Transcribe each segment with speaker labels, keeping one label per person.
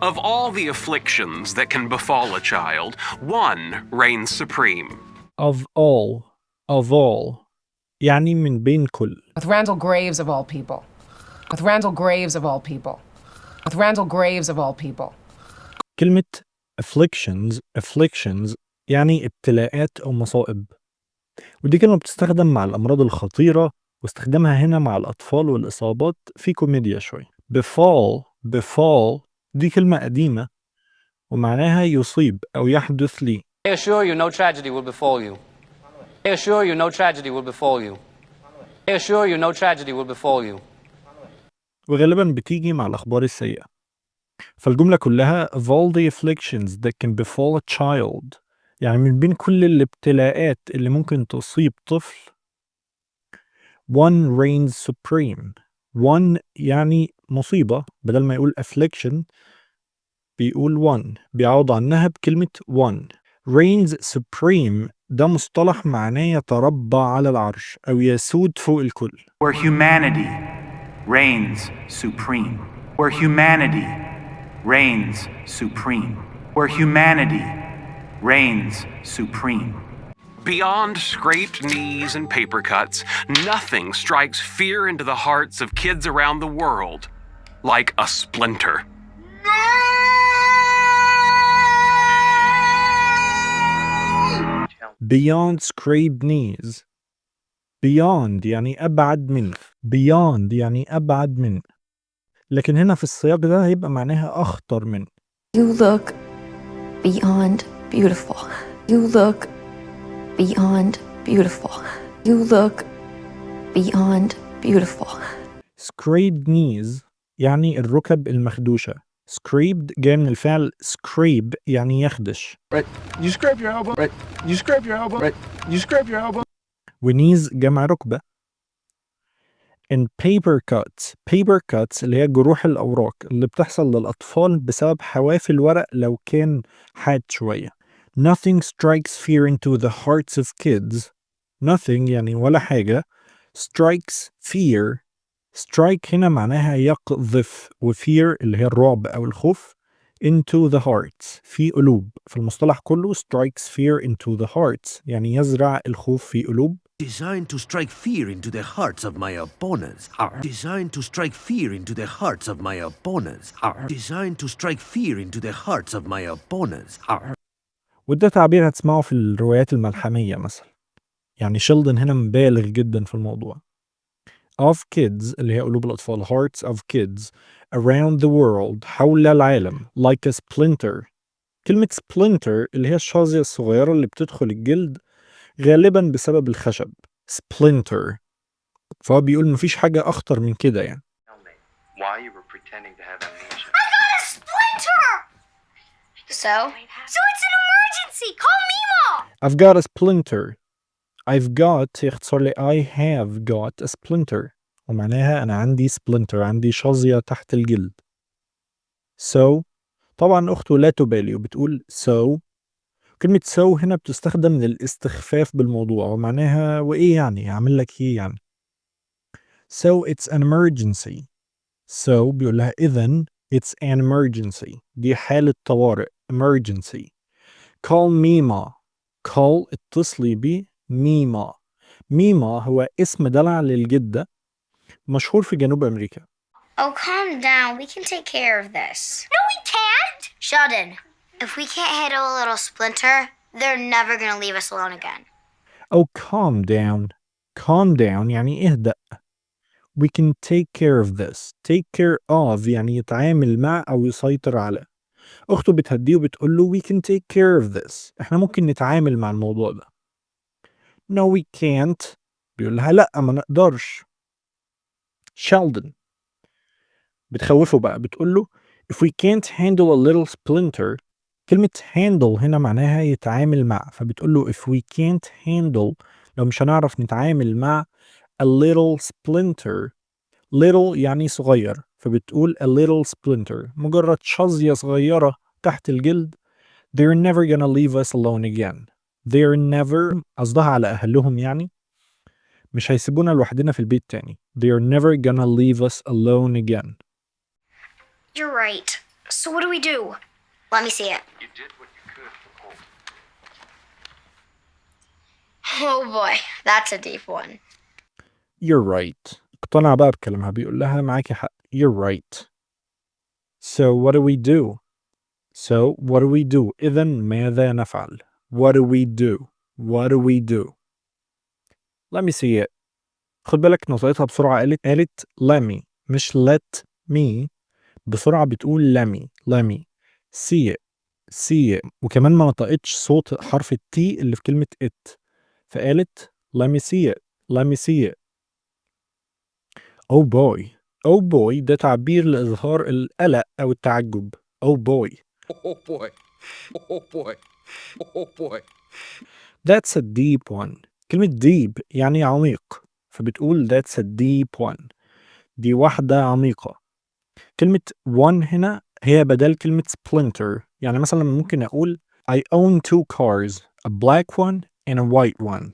Speaker 1: Of all the afflictions that can befall a child, one reigns supreme.
Speaker 2: of all يعني من بين كل.
Speaker 3: With Randall Graves of all people. With Randall Graves of all people. With Randall Graves of all people.
Speaker 2: كلمة afflictions يعني ابتلاءات أو مصائب، ودي كلمة بتستخدم مع الأمراض الخطيرة، واستخدامها هنا مع الأطفال والإصابات في كوميديا شوي. befall دي كلمة قديمة ومعناها يصيب أو يحدث لي.
Speaker 4: I assure you no tragedy will befall you. I assure you no tragedy will befall you. I assure you no tragedy will befall you.
Speaker 2: وغالبا بتيجي مع الأخبار السيئة. فالجملة كلها of all the afflictions that can befall a child، يعني من بين كل الابتلاءات اللي ممكن تصيب طفل one reigns supreme. one يعني مصيبة، بدل ما يقول affliction بيقول one، بيعوض عنها بكلمة one. reigns supreme ده مصطلح معناه يتربع على العرش أو يسود فوق الكل.
Speaker 5: Where humanity reigns supreme. Where humanity reigns supreme. Where humanity reigns supreme.
Speaker 1: Beyond scraped knees and paper cuts, nothing strikes fear into the hearts of kids around the world like a splinter.
Speaker 2: beyond scraped knees. beyond يعني أبعد من. beyond يعني أبعد من، لكن هنا في السياق ده هيبقى معناها أخطر من.
Speaker 6: You look beyond beautiful. You look beyond beautiful. You look beyond beautiful.
Speaker 2: scraped knees يعني الركب المخدوشة. scraped جاي من الفعل scrape يعني يخدش.
Speaker 7: Right. You scrape your elbow. Right. You scrape your elbow. Right. You scrape your elbow.
Speaker 2: ونيز جمع ركبة. in paper cuts اللي هي جروح الأوراق اللي بتحصل للأطفال بسبب حواف الورق لو كان حاد شوية. nothing strikes fear into the hearts of kids. nothing يعني ولا حاجة. strikes fear. strike هنا معناها يقذف، وفير اللي هي الرعب أو الخوف into the hearts في قلوب. في المصطلح كله strikes fear into the hearts يعني يزرع الخوف في قلوب.
Speaker 8: Designed to strike fear into the hearts of my opponents. Designed to strike fear into the hearts of my opponents. Designed to strike fear into the hearts of my opponents.
Speaker 2: وده تعبير هتسمعه في الروايات الملحمية مثلا. يعني شيلدن هنا مبالغ جدا في الموضوع. of kids اللي هي قلوب الأطفال. hearts of kids around the world حول العالم like a splinter. كلمة splinter اللي هي الشظية الصغيرة اللي بتدخل الجلد غالبا بسبب الخشب. splinter. فهو بيقول مفيش حاجة أخطر من كده يعني.
Speaker 9: Why you were pretending to have amnesia?
Speaker 10: I got a splinter! So it's an emergency! Call Mima!
Speaker 2: I've got a splinter. I've got يختصر لي I have got a splinter، ومعناها أنا عندي splinter، عندي شظية تحت الجلد. so طبعا أخته لا تبالي وبتقول so. كلمة so هنا بتستخدم للاستخفاف بالموضوع، ومعناها وإيه يعني أعمل لك إيه يعني. so it's an emergency. so بيقول لها إذن it's an emergency دي حالة طوارئ. emergency. call Mima. call اتصلي بي ميما. ميما هو اسم دلع للجدة مشهور في جنوب أمريكا.
Speaker 10: Oh, calm down. We can take care of this. No, we can't! Sheldon, if we can't handle a little splinter, they're never gonna leave us alone again.
Speaker 2: Oh, calm down. calm down يعني اهدأ. We can take care of this. take care of يعني يتعامل مع أو يسيطر على. أخته بتهديه وبتقول له we can take care of this. احنا ممكن نتعامل مع الموضوع ده. No we can't. بيقول لها لأ ما نقدرش. Sheldon بتخوفه بقى، بتقول له if we can't handle a little splinter. كلمة handle هنا معناها يتعامل مع، فبتقول له if we can't handle لو مش هنعرف نتعامل مع a little splinter. little يعني صغير، فبتقول a little splinter مجرد شظية صغيرة تحت الجلد. they're never gonna leave us alone again. they're never قصدها على أهلهم يعني مش هيسيبونا لوحدنا في البيت تاني. they're never gonna leave us alone again.
Speaker 10: You're right. So what do we do? Let me see it.
Speaker 9: You did what you could for Holt.
Speaker 10: Oh boy, that's a deep one.
Speaker 2: You're right. اقتنع بقى بكلامها بيقول لها معاكي حق. You're right. So what do we do? So what do we do? إذن ماذا نفعل? What do we do? What do we do? Let me see it. خد بالك نطقتها بسرعة. قالت let me مش let me. بسرعة بتقول let me see it وكمان ما نطقتش صوت حرف التي اللي في كلمة it. فقالت let me see it. Oh boy ده تعبير لإظهار القلق أو التعجب. Oh boy. That's a deep one. كلمة deep يعني عميق، فبتقول that's a deep one. دي واحدة عميقة. كلمة one هنا هي بدل كلمة splinter. يعني مثلا ممكن أقول I own 2 cars, a black one and a white one.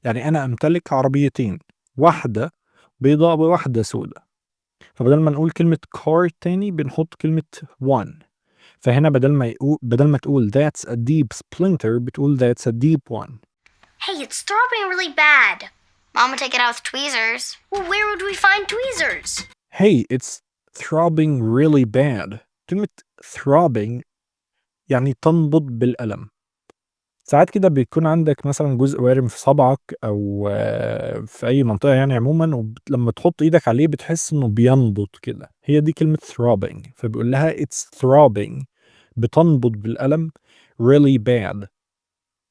Speaker 2: يعني أنا أمتلك عربيتين، واحدة بيضاء وواحدة سوداء. فبدل ما نقول كلمة car تاني بنحط كلمة one. فهنا بدل ما تقول that's a deep splinter بتقول that's a deep one.
Speaker 10: Hey, it's throbbing really bad. Mom would take it out with tweezers. Well, where would we find tweezers?
Speaker 2: Hey, it's throbbing really bad. كلمة throbbing يعني تنبض بالألم. ساعات كده بيكون عندك مثلا جزء وارم في صبعك أو في أي منطقة يعني عموما، ولما تحط إيدك عليه بتحس إنه بينبض كده. هي دي كلمة throbbing. فبيقول لها it's throbbing بتنبض بالألم really bad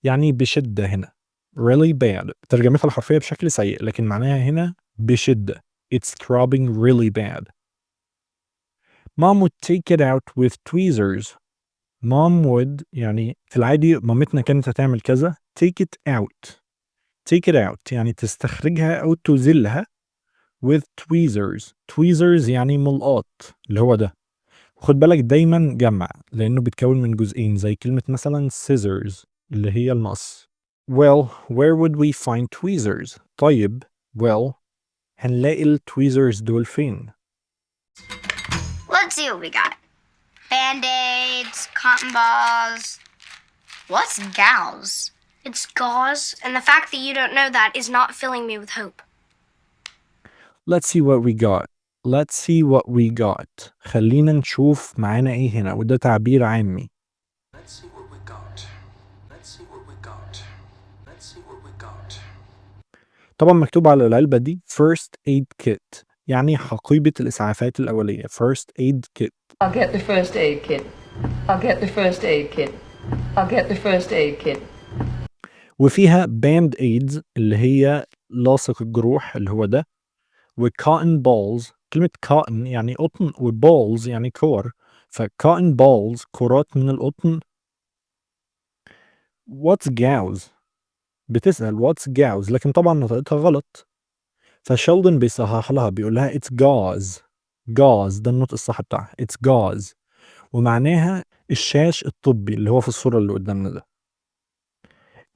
Speaker 2: يعني بشدة. هنا really bad ترجمتها الحرفية بشكل سيء، لكن معناها هنا بشدة. It's throbbing really bad. Mom would take it out with tweezers. Mom would يعني في العادي مامتنا كانت هتعمل كذا. take it out يعني تستخرجها أو تزلها with tweezers يعني ملقاط اللي هو ده. خد بالك دايما جمع لأنه بيتكون من جزئين زي كلمة مثلا scissors اللي هي المقص. Well, where would we find tweezers? طيب well هنلاقي التويزرز دول فين؟
Speaker 10: Let's see what we got. Band-aids, cotton balls. What's gauze? It's gauze, and the fact that you don't know that is not filling me with hope.
Speaker 2: Let's see what we got. خلينا نشوف معانا ايه هنا، وده تعبير عامي. طبعا مكتوب على العلبة دي first aid kit يعني حقيبة الإسعافات الأولية. first aid kit.
Speaker 11: I'll get the first aid kit. I'll get the first aid kit. I'll get the first aid kit.
Speaker 2: وفيها band aids اللي هي لاصق الجروح اللي هو ده، وcotton balls. كلمة cotton يعني قطن وballs يعني كور، فcotton balls كرات من القطن. what's gauze؟ بتسأل what's gauze لكن طبعا نطقتها غلط، فشيلدن بيصحح لها بيقول لها it's gauze. ده النطق الصح بتاعها it's gauze، ومعناها الشاش الطبي اللي هو في الصورة اللي قدامنا ده.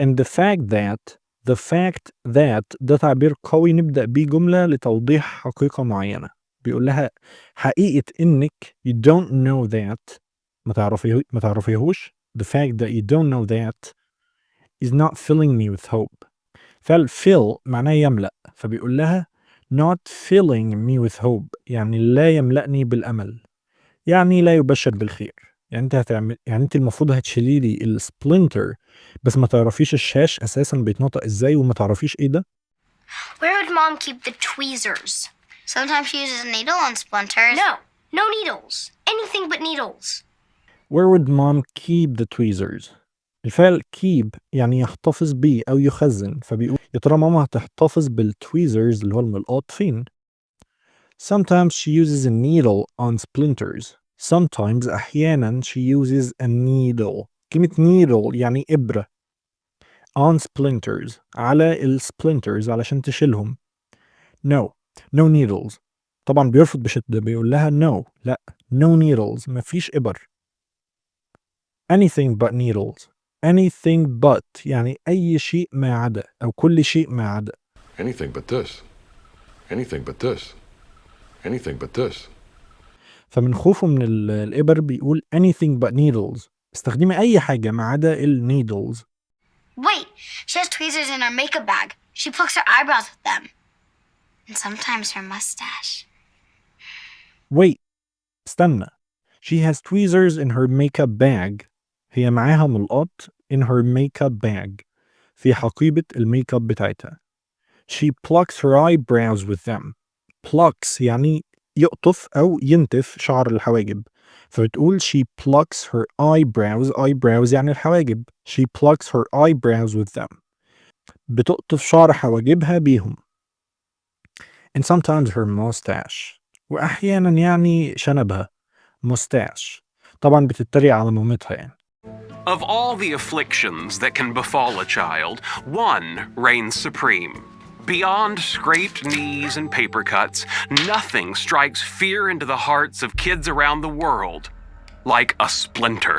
Speaker 2: and the fact that ده تعبير قوي نبدأ بيه جملة لتوضيح حقيقة معينة. بيقول لها حقيقة إنك you don't know that ما تعرفيهوش. the fact that you don't know that is not filling me with hope. fill معناه يملأ، فبيقول لها not filling me with hope يعني لا يملأني بالأمل، يعني لا يبشر بالخير. يعني انت المفروض هتشيلي لي السبلنتر بس ما تعرفيش الشاش اساسا بيتنطق ازاي وما تعرفيش ايه ده.
Speaker 10: Where would Mom keep the tweezers? Sometimes she uses a needle on splinters. No needles. Anything but needles.
Speaker 2: Where would Mom keep the tweezers? الفعل keep يعني يحتفظ بيه أو يخزن، فبيقول يا ترى ماما هتحتفظ بالتويزرز اللي هو الملقاط فين؟ Sometimes she uses a needle on splinters. Sometimes أحيانا she uses a needle. كلمة needle يعني إبرة. On splinters على السبلنترز علشان تشيلهم. No needles. طبعا بيرفض بشدة بيقول لها no لا no needles مفيش إبر. Anything but needles. Anything but يعني أي شيء ما عدا أو كل شيء ما عدا.
Speaker 7: Anything but this. Anything but this. Anything but this.
Speaker 2: فمن خوفه من الإبر بيقول anything but needles. استخدمي أي حاجة ما عدا needles.
Speaker 10: Wait, she has tweezers in her makeup bag. She plucks her eyebrows with them. And sometimes her mustache.
Speaker 2: Wait, استنى. She has tweezers in her makeup bag. هي معاها ملقط in her makeup bag. في حقيبة الميك اب بتاعتها. She plucks her eyebrows with them. Plucks يعني يقطف أو ينتف شعر الحواجب. فبتقول she plucks her eyebrows. Eyebrows يعني الحواجب. She plucks her eyebrows with them. بتقطف شعر حواجبها بيهم. And sometimes her mustache. وأحيانا يعني شنبها. mustache. طبعا بتتريق على مامتها يعني.
Speaker 1: Of all the afflictions that can befall a child, one reigns supreme. Beyond scraped knees and paper cuts, nothing strikes fear into the hearts of kids around the world like a splinter.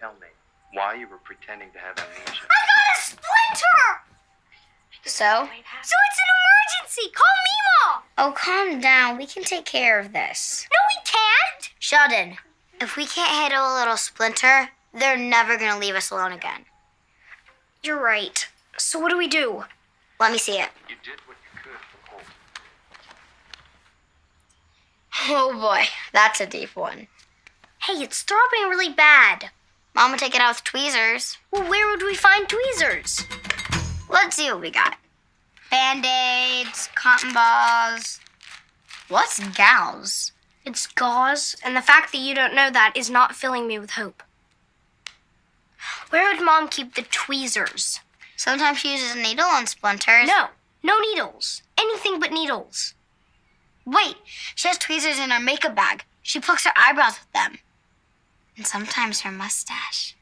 Speaker 9: Tell me why you were pretending to have amnesia.
Speaker 10: I got a splinter! So it's an emergency! Call Mima! Oh, calm down. We can take care of this. No, we can't! Sheldon, if we can't handle a little splinter, they're never gonna leave us alone again. You're right. So what do we do? Let me see it.
Speaker 9: You did what you could for Holt.
Speaker 10: Oh boy, that's a deep one. Hey, it's throbbing really bad. Mama take it out with tweezers. Well, where would we find tweezers? Let's see what we got. Band-aids, cotton balls. What's gauze? It's gauze, and the fact that you don't know that is not filling me with hope. Where would Mom keep the tweezers? Sometimes she uses a needle on splinters. No needles. Anything but needles. Wait, she has tweezers in her makeup bag. She plucks her eyebrows with them. And sometimes her mustache.